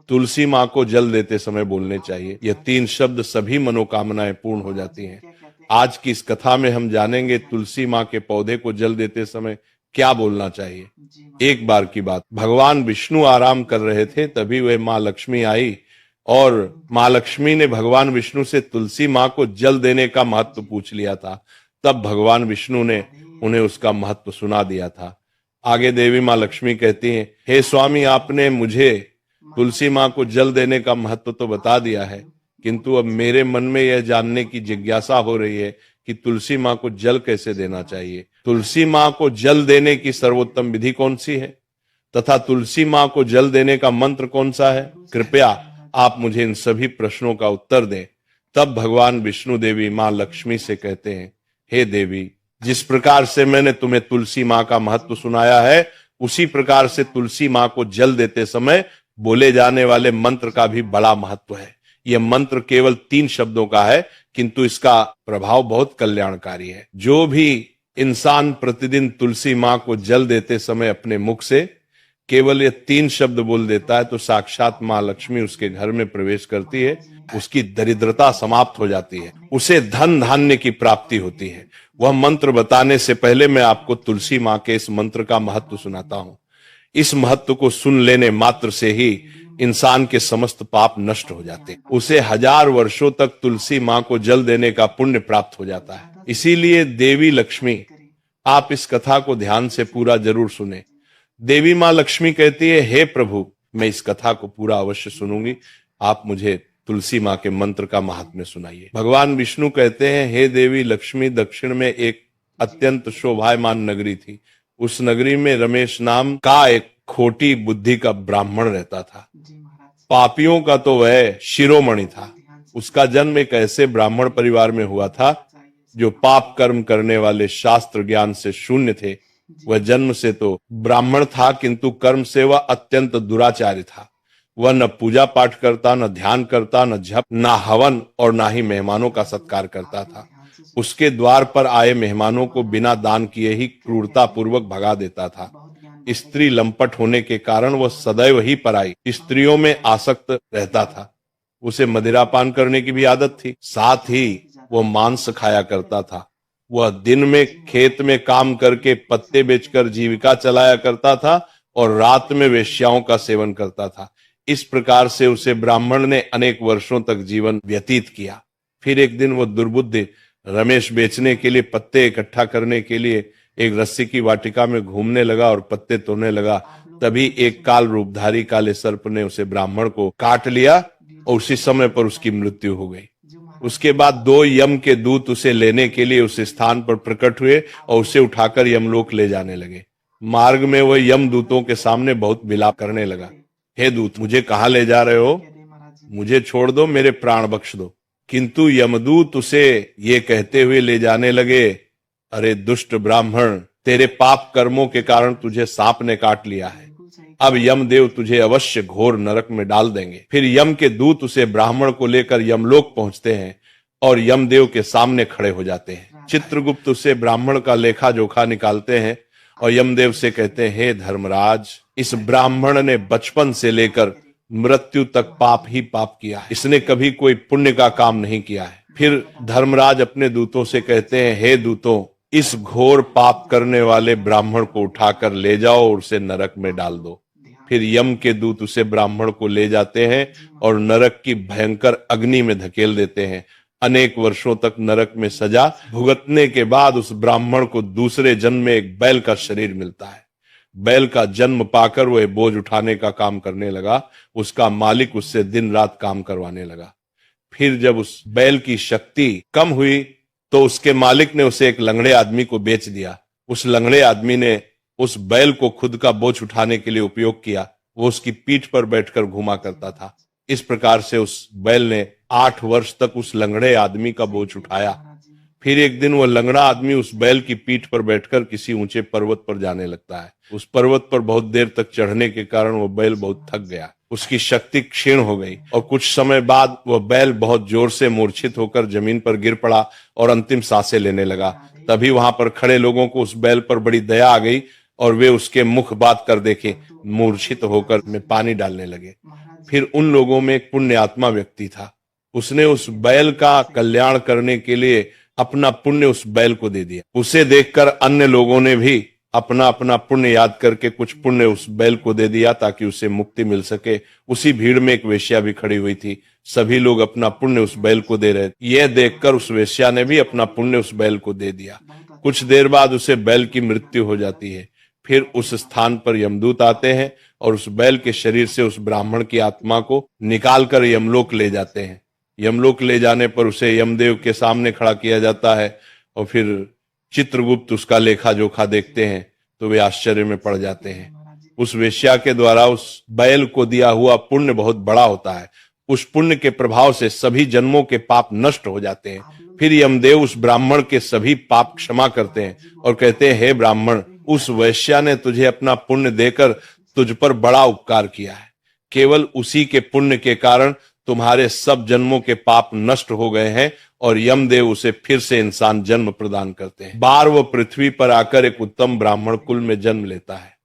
तुलसी माँ को जल देते समय बोलने चाहिए। यह 3 शब्द सभी मनोकामनाएं पूर्ण हो जाती हैं। आज की इस कथा में हम जानेंगे तुलसी माँ के पौधे को जल देते समय क्या बोलना चाहिए। एक बार की बात, भगवान विष्णु आराम कर रहे थे, तभी वह माँ लक्ष्मी आई और माँ लक्ष्मी ने भगवान विष्णु से तुलसी माँ को जल देने का महत्व पूछ लिया था। तब भगवान विष्णु ने उन्हें उसका महत्व सुना दिया था। आगे देवी माँ लक्ष्मी कहती हैं, हे स्वामी, आपने मुझे तुलसी माँ को जल देने का महत्व तो बता दिया है, किंतु अब मेरे मन में यह जानने की जिज्ञासा हो रही है कि तुलसी माँ को जल कैसे देना चाहिए। तुलसी माँ को जल देने की सर्वोत्तम विधि कौन सी है तथा तुलसी माँ को जल देने का मंत्र कौन सा है? कृपया आप मुझे इन सभी प्रश्नों का उत्तर दें। तब भगवान विष्णु देवी माँ लक्ष्मी से कहते हैं, हे देवी, जिस प्रकार से मैंने तुम्हें तुलसी माँ का महत्व सुनाया है, उसी प्रकार से तुलसी माँ को जल देते समय बोले जाने वाले मंत्र का भी बड़ा महत्व है। यह मंत्र केवल 3 शब्दों का है, किंतु इसका प्रभाव बहुत कल्याणकारी है। जो भी इंसान प्रतिदिन तुलसी माँ को जल देते समय अपने मुख से केवल ये 3 शब्द बोल देता है, तो साक्षात माँ लक्ष्मी उसके घर में प्रवेश करती है, उसकी दरिद्रता समाप्त हो जाती है, उसे धन धान्य की प्राप्ति होती है। वह मंत्र बताने से पहले मैं आपको तुलसी माँ के इस मंत्र का महत्व सुनाता हूं। इस महत्व को सुन लेने मात्र से ही इंसान के समस्त पाप नष्ट हो जाते हैं। उसे 1000 वर्षों तक तुलसी माँ को जल देने का पुण्य प्राप्त हो जाता है। इसीलिए देवी लक्ष्मी, आप इस कथा को ध्यान से पूरा जरूर सुने। देवी माँ लक्ष्मी कहती है, हे प्रभु, मैं इस कथा को पूरा अवश्य सुनूंगी, आप मुझे तुलसी माँ के मंत्र का महात्म्य सुनाइए। भगवान विष्णु कहते हैं, हे देवी लक्ष्मी, दक्षिण में एक अत्यंत शोभायमान नगरी थी। उस नगरी में रमेश नाम का एक खोटी बुद्धि का ब्राह्मण रहता था। पापियों का तो वह शिरोमणि था। उसका जन्म एक ऐसे ब्राह्मण परिवार में हुआ था जो पाप कर्म करने वाले शास्त्र ज्ञान से शून्य थे। वह जन्म से तो ब्राह्मण था, किंतु कर्म से वह अत्यंत दुराचारी था। वह न पूजा पाठ करता, न ध्यान करता, न जप, न हवन और न ही मेहमानों का सत्कार करता था। उसके द्वार पर आए मेहमानों को बिना दान किए ही क्रूरता पूर्वक भगा देता था। स्त्री लंपट होने के कारण वह सदैव ही पराई स्त्रियों में आसक्त रहता था। उसे मदिरापान करने की भी आदत थी, साथ ही वह मांस खाया करता था। वह दिन में खेत में काम करके पत्ते बेचकर जीविका चलाया करता था और रात में वेश्याओं का सेवन करता था। इस प्रकार से उसे ब्राह्मण ने अनेक वर्षों तक जीवन व्यतीत किया। फिर एक दिन वह दुर्बुद्धि रमेश बेचने के लिए पत्ते इकट्ठा करने के लिए एक रस्सी की वाटिका में घूमने लगा और पत्ते तोड़ने लगा। तभी एक काल रूपधारी काले सर्प ने उसे ब्राह्मण को काट लिया और उसी समय पर उसकी मृत्यु हो गई। उसके बाद 2 यम के दूत उसे लेने के लिए उस स्थान पर प्रकट हुए और उसे उठाकर यमलोक ले जाने लगे। मार्ग में वह यम दूतों के सामने बहुत विलाप करने लगा, हे दूत, मुझे कहाँ ले जा रहे हो? मुझे छोड़ दो, मेरे प्राण बख्श दो। किंतु यमदूत उसे ये कहते हुए ले जाने लगे, अरे दुष्ट ब्राह्मण, तेरे पाप कर्मों के कारण तुझे सांप ने काट लिया है। अब यमदेव तुझे अवश्य घोर नरक में डाल देंगे। फिर यम के दूत उसे ब्राह्मण को लेकर यमलोक पहुंचते हैं और यमदेव के सामने खड़े हो जाते हैं। चित्रगुप्त उसे ब्राह्मण का लेखा जोखा निकालते हैं और यमदेव से कहते हैं, हे धर्मराज, इस ब्राह्मण ने बचपन से लेकर मृत्यु तक पाप ही पाप किया है। इसने कभी कोई पुण्य का काम नहीं किया है। फिर धर्मराज अपने दूतों से कहते हैं, हे दूतों, इस घोर पाप करने वाले ब्राह्मण को उठाकर ले जाओ और उसे नरक में डाल दो। फिर यम के दूत उसे ब्राह्मण को ले जाते हैं और नरक की भयंकर अग्नि में धकेल देते हैं। अनेक वर्षों तक नरक में सजा भुगतने के बाद उस ब्राह्मण को दूसरे जन्म में एक बैल का शरीर मिलता है। बैल का जन्म पाकर वह बोझ उठाने का काम करने लगा। उसका मालिक उससे दिन रात काम करवाने लगा। फिर जब उस बैल की शक्ति कम हुई तो उसके मालिक ने उसे एक लंगड़े आदमी को बेच दिया। उस लंगड़े आदमी ने उस बैल को खुद का बोझ उठाने के लिए उपयोग किया। वो उसकी पीठ पर बैठकर घुमा करता था। इस प्रकार से उस बैल ने 8 वर्ष तक उस लंगड़े आदमी का बोझ उठाया। फिर एक दिन वह लंगड़ा आदमी उस बैल की पीठ पर बैठकर किसी ऊंचे पर्वत पर जाने लगता है। उस पर्वत पर बहुत देर तक चढ़ने के कारण वह बैल बहुत थक गया। उसकी शक्ति क्षीण हो गई और कुछ समय बाद वह बैल बहुत जोर से मूर्छित होकर जमीन पर गिर पड़ा और अंतिम सांसें लेने लगा। तभी वहां पर खड़े लोगों को उस बैल पर बड़ी दया आ गई और वे उसके मुख बात कर देखे, मूर्छित होकर में पानी डालने लगे। फिर उन लोगों में एक पुण्य आत्मा व्यक्ति था, उसने उस बैल का कल्याण करने के लिए अपना पुण्य उस बैल को दे दिया। उसे देखकर अन्य लोगों ने भी अपना अपना पुण्य याद करके कुछ पुण्य उस बैल को दे दिया ताकि उसे मुक्ति मिल सके। उसी भीड़ में एक वेश्या भी खड़ी हुई थी, सभी लोग अपना पुण्य उस बैल को दे रहे थे। यह देखकर उस वेश्या ने भी अपना पुण्य उस बैल को दे दिया। कुछ देर बाद उसे बैल की मृत्यु हो जाती है। फिर उस स्थान पर यमदूत आते हैं और उस बैल के शरीर से उस ब्राह्मण की आत्मा को निकालकर यमलोक ले जाते हैं। यमलोक ले जाने पर उसे यमदेव के सामने खड़ा किया जाता है और फिर चित्रगुप्त उसका लेखा जोखा देखते हैं तो वे आश्चर्य में पड़ जाते हैं। उस वेश्या के द्वारा उस बैल को दिया हुआ पुण्य बहुत बड़ा होता है। उस पुण्य के प्रभाव से सभी जन्मों के पाप नष्ट हो जाते हैं। फिर यमदेव उस ब्राह्मण के सभी पाप क्षमा करते हैं और कहते हैं, हे ब्राह्मण, उस वेश्या ने तुझे अपना पुण्य देकर तुझ पर बड़ा उपकार किया है। केवल उसी के पुण्य के कारण तुम्हारे सब जन्मों के पाप नष्ट हो गए हैं और यमदेव उसे फिर से इंसान जन्म प्रदान करते हैं। बार वो पृथ्वी पर आकर एक उत्तम ब्राह्मण कुल में जन्म लेता है।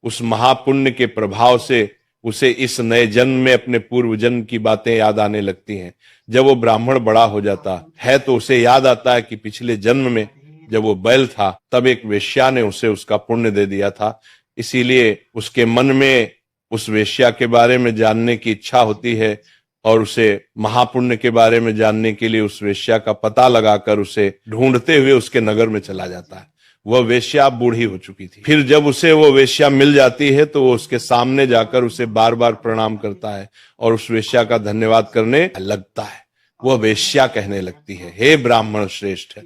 उस महापुण्य के प्रभाव से उसे इस नए जन्म में अपने पूर्व जन्म की बातें याद आने लगती हैं। जब वो ब्राह्मण बड़ा हो जाता है तो उसे याद आता है कि पिछले जन्म में जब वो बैल था तब एक वेश्या ने उसे उसका पुण्य दे दिया था। इसीलिए उसके मन में उस वेश्या के बारे में जानने की इच्छा होती है और उसे महापुण्य के बारे में जानने के लिए उस वेश्या का पता लगाकर उसे ढूंढते हुए उसके नगर में चला जाता है। वह वेश्या बूढ़ी हो चुकी थी। फिर जब उसे वो वेश्या मिल जाती है तो वो उसके सामने जाकर उसे बार बार प्रणाम करता है और उस वेश्या का धन्यवाद करने लगता है। वह वेश्या कहने लगती है, हे ब्राह्मण श्रेष्ठ,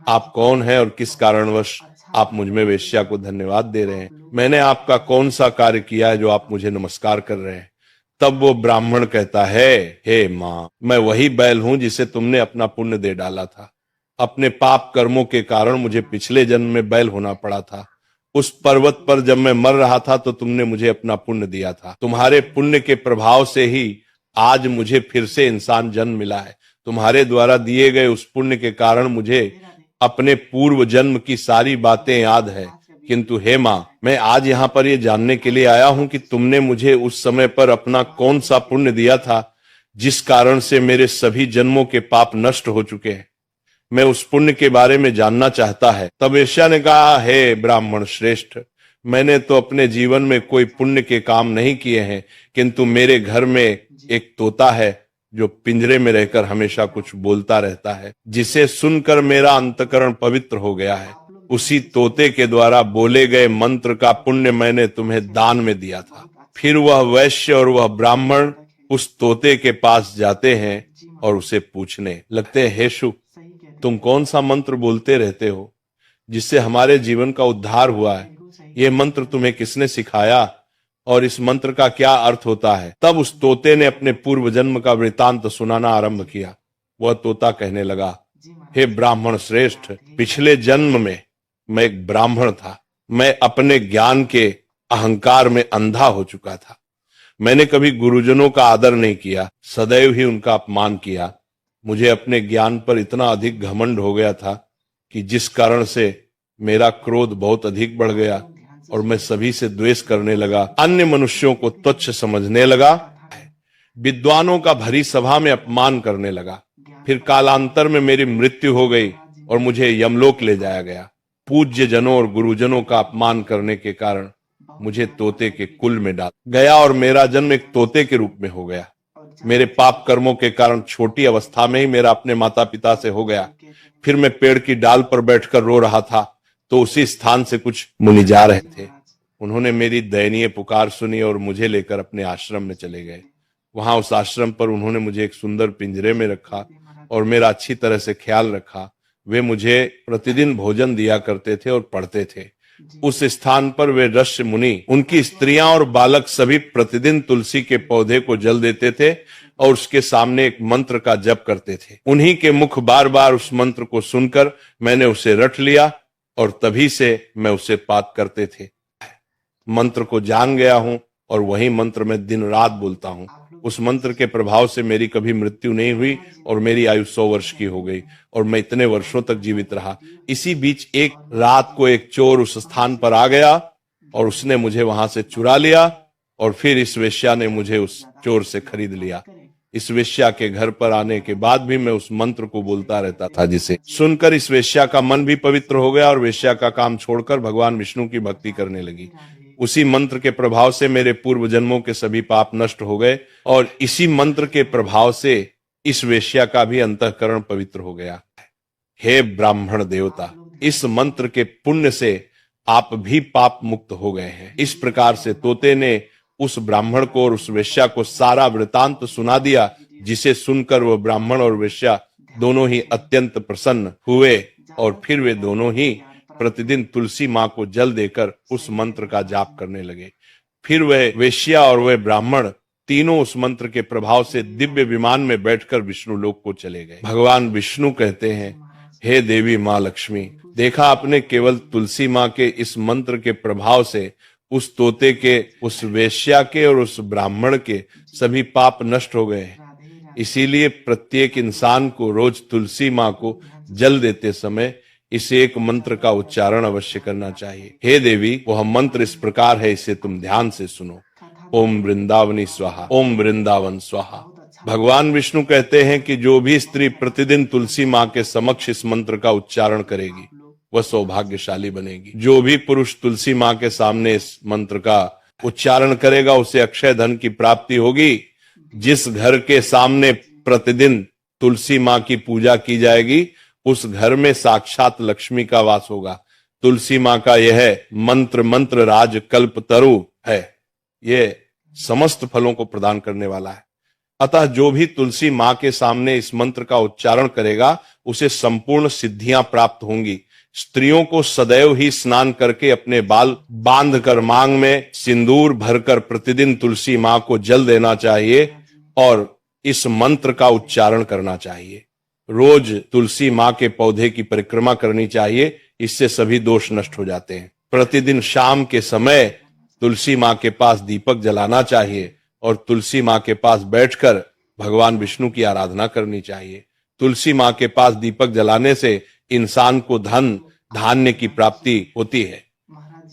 आप कौन हैं और किस कारणवश आप मुझ में वेश्या को धन्यवाद दे रहे हैं? मैंने आपका कौन सा कार्य किया है जो आप मुझे नमस्कार कर रहे हैं? तब वो ब्राह्मण कहता है, हे माँ, मैं वही बैल हूं जिसे तुमने अपना पुण्य दे डाला था। अपने पाप कर्मों के कारण मुझे पिछले जन्म में बैल होना पड़ा था। उस पर्वत पर जब मैं मर रहा था तो तुमने मुझे अपना पुण्य दिया था। तुम्हारे पुण्य के प्रभाव से ही आज मुझे फिर से इंसान जन्म मिला है। तुम्हारे द्वारा दिए गए उस पुण्य के कारण मुझे अपने पूर्व जन्म की सारी बातें याद है। किंतु हे माँ, मैं आज यहाँ पर ये जानने के लिए आया हूं कि तुमने मुझे उस समय पर अपना कौन सा पुण्य दिया था जिस कारण से मेरे सभी जन्मों के पाप नष्ट हो चुके हैं। मैं उस पुण्य के बारे में जानना चाहता है। तब वेश्या ने कहा, हे ब्राह्मण श्रेष्ठ, मैंने तो अपने जीवन में कोई पुण्य के काम नहीं किए हैं, किंतु मेरे घर में एक तोता है जो पिंजरे में रहकर हमेशा कुछ बोलता रहता है, जिसे सुनकर मेरा अंतकरण पवित्र हो गया है। उसी तोते के द्वारा बोले गए मंत्र का पुण्य मैंने तुम्हें दान में दिया था। फिर वह वैश्य और वह ब्राह्मण उस तोते के पास जाते हैं और उसे पूछने लगते हैं, हे शुक, तुम कौन सा मंत्र बोलते रहते हो जिससे हमारे जीवन का उद्धार हुआ है? ये मंत्र तुम्हें किसने सिखाया और इस मंत्र का क्या अर्थ होता है? तब उस तोते ने अपने पूर्व जन्म का वृतांत सुनाना आरंभ किया। वह तोता कहने लगा, हे ब्राह्मण श्रेष्ठ, पिछले जन्म में मैं एक ब्राह्मण था। मैं अपने ज्ञान के अहंकार में अंधा हो चुका था। मैंने कभी गुरुजनों का आदर नहीं किया, सदैव ही उनका अपमान किया। मुझे अपने ज्ञान पर इतना अधिक घमंड हो गया था कि जिस कारण से मेरा क्रोध बहुत अधिक बढ़ गया और मैं सभी से द्वेष करने लगा, अन्य मनुष्यों को तुच्छ समझने लगा, विद्वानों का भरी सभा में अपमान करने लगा। फिर कालांतर में मेरी मृत्यु हो गई और मुझे यमलोक ले जाया गया। पूज्य जनों और गुरुजनों का अपमान करने के कारण मुझे तोते के कुल में डाल गया और मेरा जन्म एक तोते के रूप में हो गया। मेरे पाप कर्मों के कारण छोटी अवस्था में ही मेरा अपने माता पिता से हो गया। फिर मैं पेड़ की डाल पर बैठकर रो रहा था तो उसी स्थान से कुछ मुनि जा रहे थे। उन्होंने मेरी दयनीय पुकार सुनी और मुझे लेकर अपने आश्रम में चले गए। वहां उस आश्रम पर उन्होंने मुझे एक सुंदर पिंजरे में रखा और मेरा अच्छी तरह से ख्याल रखा। वे मुझे प्रतिदिन भोजन दिया करते थे और पढ़ते थे। उस स्थान पर वे ऋषि मुनि, उनकी स्त्रियां और बालक सभी प्रतिदिन तुलसी के पौधे को जल देते थे और उसके सामने एक मंत्र का जप करते थे। उन्हीं के मुख बार बार उस मंत्र को सुनकर मैंने उसे रट लिया और तभी से मैं उसे पाठ करते थे। मंत्र को जान गया हूं और वही मंत्र मैं दिन रात बोलता हूं। उस मंत्र के प्रभाव से मेरी कभी मृत्यु नहीं हुई और मेरी आयु 100 वर्ष की हो गई और मैं इतने वर्षों तक जीवित रहा। इसी बीच एक रात को एक चोर उस स्थान पर आ गया और उसने मुझे वहां से चुरा लिया और फिर इस वेश्या ने मुझे उस चोर से खरीद लिया। इस वेश्या के घर पर आने के बाद भी मैं उस मंत्र को बोलता रहता था, जिसे सुनकर इस वेश्या का मन भी पवित्र हो गया और वेश्या का काम छोड़कर भगवान विष्णु की भक्ति करने लगी। उसी मंत्र के प्रभाव से मेरे पूर्व जन्मों के सभी पाप नष्ट हो गए और इसी मंत्र के प्रभाव से इस वेश्या का भी अंतःकरण पवित्र हो गया। हे ब्राह्मण देवता, इस मंत्र के पुण्य से आप भी पाप मुक्त हो गए हैं। इस प्रकार से तोते ने उस ब्राह्मण को और उस वेश्या को सारा वृतांत सुना दिया, जिसे सुनकर वह ब्राह्मण और वेश्या दोनों ही अत्यंत प्रसन्न हुए और फिर वे दोनों ही प्रतिदिन तुलसी माँ को जल देकर उस मंत्र का जाप करने लगे। फिर वह वेश्या और वह ब्राह्मण तीनों उस मंत्र के प्रभाव से दिव्य विमान में बैठकर विष्णु लोक को चले गए। भगवान विष्णु कहते हैं, हे देवी माँ लक्ष्मी, देखा आपने, केवल तुलसी माँ के इस मंत्र के प्रभाव से उस तोते के, उस वेश्या के और उस ब्राह्मण के सभी पाप नष्ट हो गए। इसीलिए प्रत्येक इंसान को रोज तुलसी माँ को जल देते समय इस एक मंत्र का उच्चारण अवश्य करना चाहिए। हे देवी, वह मंत्र इस प्रकार है, इसे तुम ध्यान से सुनो। ओम वृंदावनी स्वाहा, ओम वृंदावन स्वाहा। भगवान विष्णु कहते हैं कि जो भी स्त्री प्रतिदिन तुलसी माँ के समक्ष इस मंत्र का उच्चारण करेगी वह सौभाग्यशाली बनेगी। जो भी पुरुष तुलसी माँ के सामने इस मंत्र का उच्चारण करेगा उसे अक्षय धन की प्राप्ति होगी। जिस घर के सामने प्रतिदिन तुलसी माँ की पूजा की जाएगी उस घर में साक्षात लक्ष्मी का वास होगा। तुलसी माँ का यह मंत्र राज कल्प तरु है, ये समस्त फलों को प्रदान करने वाला है। अतः जो भी तुलसी माँ के सामने इस मंत्र का उच्चारण करेगा उसे संपूर्ण सिद्धियां प्राप्त होंगी। स्त्रियों को सदैव ही स्नान करके अपने बाल बांध कर मांग में सिंदूर भरकर प्रतिदिन तुलसी माँ को जल देना चाहिए और इस मंत्र का उच्चारण करना चाहिए। रोज तुलसी माँ के पौधे की परिक्रमा करनी चाहिए, इससे सभी दोष नष्ट हो जाते हैं। प्रतिदिन शाम के समय तुलसी माँ के पास दीपक जलाना चाहिए और तुलसी माँ के पास बैठकर भगवान विष्णु की आराधना करनी चाहिए। तुलसी माँ के पास दीपक जलाने से इंसान को धन धान्य की प्राप्ति होती है।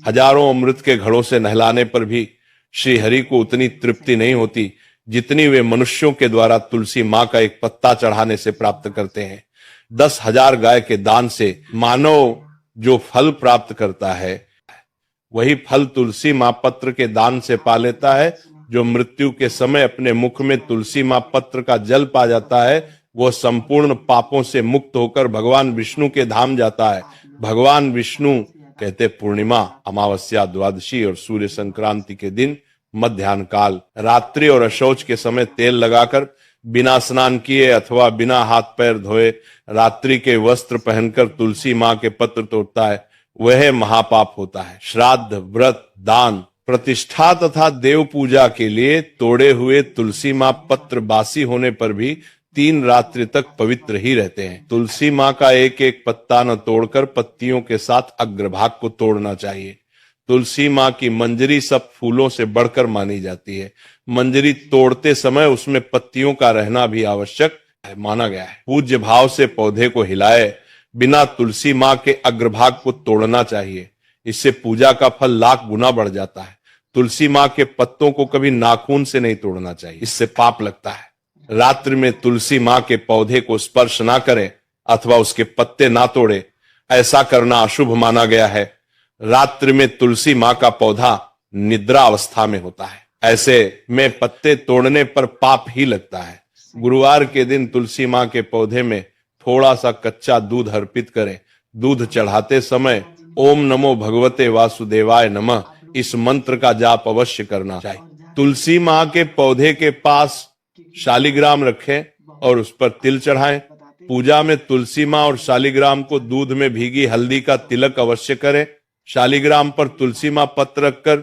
हजारों अमृत के घड़ों से नहलाने पर भी श्री हरि को उतनी तृप्ति नहीं होती जितनी वे मनुष्यों के द्वारा तुलसी माँ का एक पत्ता चढ़ाने से प्राप्त करते हैं। 10,000 गाय के दान से मानव जो फल प्राप्त करता है वही फल तुलसी माँ पत्र के दान से पा लेता है। जो मृत्यु के समय अपने मुख में तुलसी माँ पत्र का जल पा जाता है वह संपूर्ण पापों से मुक्त होकर भगवान विष्णु के धाम जाता है। भगवान विष्णु कहते पूर्णिमा, अमावस्या, द्वादशी और सूर्य संक्रांति के दिन मध्याह्न काल, रात्रि और अशौच के समय तेल लगाकर बिना स्नान किए अथवा बिना हाथ पैर धोए रात्रि के वस्त्र पहनकर तुलसी माँ के पत्र तोड़ता है वह महापाप होता है। श्राद्ध, व्रत, दान, प्रतिष्ठा तथा देव पूजा के लिए तोड़े हुए तुलसी माँ पत्र बासी होने पर भी 3 रात्रि तक पवित्र ही रहते हैं। तुलसी माँ का एक एक पत्ता न तोड़कर पत्तियों के साथ अग्रभाग को तोड़ना चाहिए। तुलसी माँ की मंजरी सब फूलों से बढ़कर मानी जाती है। मंजरी तोड़ते समय उसमें पत्तियों का रहना भी आवश्यक माना गया है। पूज्य भाव से पौधे को हिलाए बिना तुलसी माँ के अग्रभाग को तोड़ना चाहिए, इससे पूजा का फल लाख गुना बढ़ जाता है। तुलसी माँ के पत्तों को कभी नाखून से नहीं तोड़ना चाहिए, इससे पाप लगता है। रात्रि में तुलसी माँ के पौधे को स्पर्श ना करें अथवा उसके पत्ते ना तोड़े, ऐसा करना अशुभ माना गया है। रात्रि में तुलसी माँ का पौधा निद्रा अवस्था में होता है, ऐसे में पत्ते तोड़ने पर पाप ही लगता है। गुरुवार के दिन तुलसी माँ के पौधे में थोड़ा सा कच्चा दूध अर्पित करें। दूध चढ़ाते समय ओम नमो भगवते वासुदेवाय नमः इस मंत्र का जाप अवश्य करना चाहिए। तुलसी माँ के पौधे के पास शालिग्राम रखें और उस पर तिल चढ़ाएं। पूजा में तुलसी माँ और शालिग्राम को दूध में भीगी हल्दी का तिलक अवश्य करें। शालिग्राम पर तुलसी माँ पत्र रखकर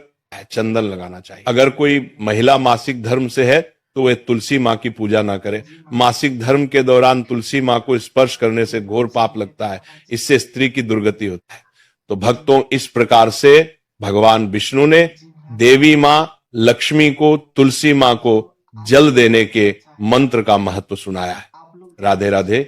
चंदन लगाना चाहिए। अगर कोई महिला मासिक धर्म से है तो वे तुलसी माँ की पूजा ना करें। मासिक धर्म के दौरान तुलसी माँ को स्पर्श करने से घोर पाप लगता है, इससे स्त्री की दुर्गति होता है। तो भक्तों, इस प्रकार से भगवान विष्णु ने देवी माँ लक्ष्मी को तुलसी माँ को जल देने के मंत्र का महत्व सुनाया है। राधे राधे।